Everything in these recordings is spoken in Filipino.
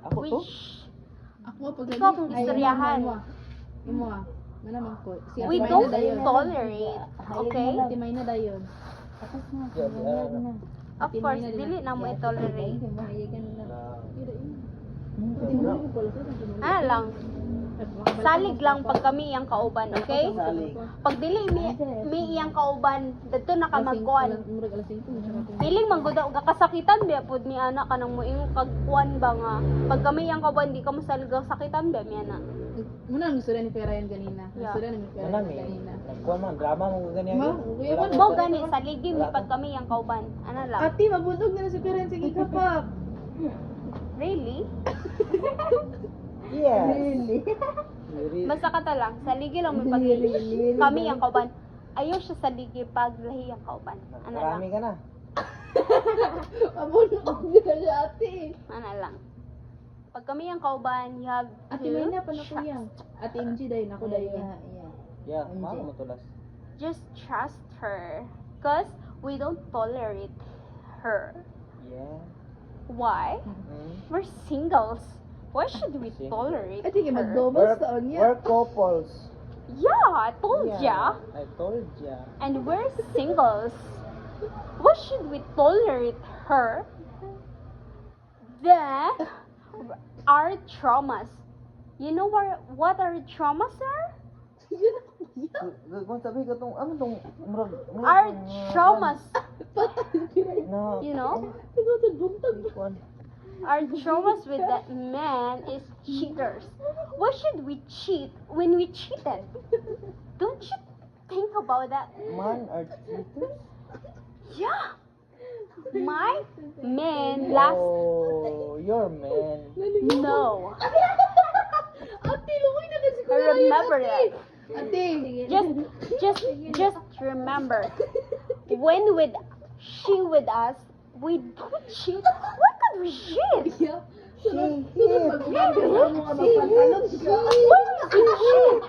Ako to? Ako pag Ikaw akong istoryahan. Imo ah. Manaman ko. Si We Ate May don't na dayon. tolerate. Okay? Ate May na dayon. Of course, dili na mo i-tolerate. Lang. Salig lang pag kami iyang kauban, okay? Pag dili mi iyang kauban, dito na ka magkuan. Piling mangguda og kasakitan biya pud ni ana kanang moingon kag kuan ba nga. Pag kami iyang kauban di ka masalig og sakitan biya mi ana. Muna ang gusto ni Pera yan ganina. Yeah. Gusto ni Pera yan ganina. Nagkuhan man, drama mo ganyan. Mo gani saligi mi pag kami iyang kauban. Ana lang. Ate, mabundog na si Pera yan. Sige ka pa. Really? Yes. Basta kata lang, saligi lang mi pag kami iyang kauban. Ayaw siya saligi pag lahi iyang kauban. Ana Marami lang. ka na. Mabundog na siya ate. Ana lang. Pag kami iyang kauban, you have to Ate May na pa na ko yan. Ate MG dayon, ako dayon. Yeah, mama mo tulas. just trust her. Cause we don't tolerate her. Yeah. Why? We're singles. Why should we tolerate Ate, her? mag-doubles taon niya. We're couples. Yeah, I told ya. I told ya. And we're singles. Why should we tolerate her? Then, our traumas. You know what our traumas are? Kung sabi ko tong ano tong Our traumas. No. You know? Kuan. Our traumas with that man is cheaters. Why should we cheat when we cheated? Don't you think about that? Man are cheaters? Yeah. My man last Oh, your man. no. Ate, lumoy na kasi I remember that. Ate. Just remember, when she with us, we don't cheat. Why could we cheat? Why would we cheat?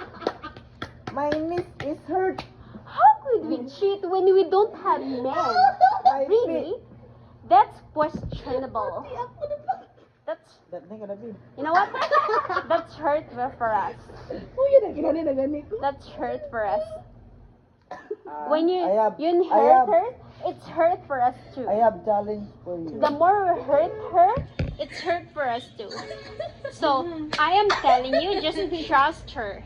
My niece is hurt. How could we cheat when we don't have men? Really? That's questionable. That's, That thing gonna be. you know what? That's hurtful for us. Uy, na kinani na gani ko. That's hurt for us. When you I have- hurt her, it's hurt for us too. I have challenge for you. The more we hurt her, it's hurt for us too. So I am telling you, just trust her.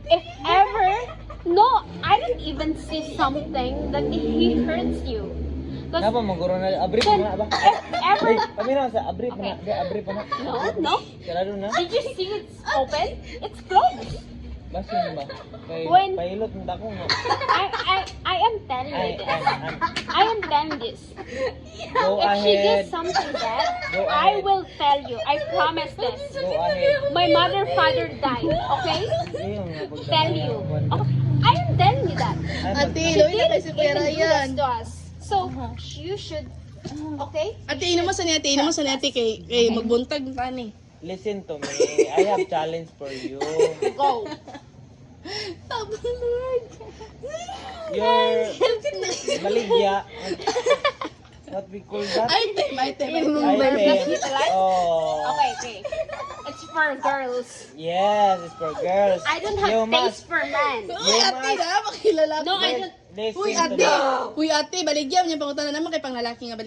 If ever, no, I didn't even see something that he hurts you. Napa Because maguro na abri then, pa na ba? if ever, Kami na sa abri pa na. Okay. Di abri pa na. no, Sarado na. did you see it's open? It's closed. Basin ba? Kay When- pailot ng dako nga. I am telling you this. I am telling this. Go If she ahead. does something bad, Go I ahead. will tell you. I promise this. Go ahead. My mother, father died. Okay? Ayun nga, pagdala Tell na you. ako. Okay. I am telling you that. Ay, Ate, She lumoy na didn't kasi Pera even do yan. this to us. So, you should, okay? Ate, ino mo sa ni ate, kay magbuntag pa ni. Listen to me. I have challenge for you. Go. Your maligya. What we call that? Item. Item. Oh. Okay. It's for girls. Yes, it's for girls. I don't have You taste must- for men. Uy, ate na, makilala ko. No, I don't. Listen Uy, to ate. me. Uy, ate, baligyan niya pangutan na naman kay pang lalaki nga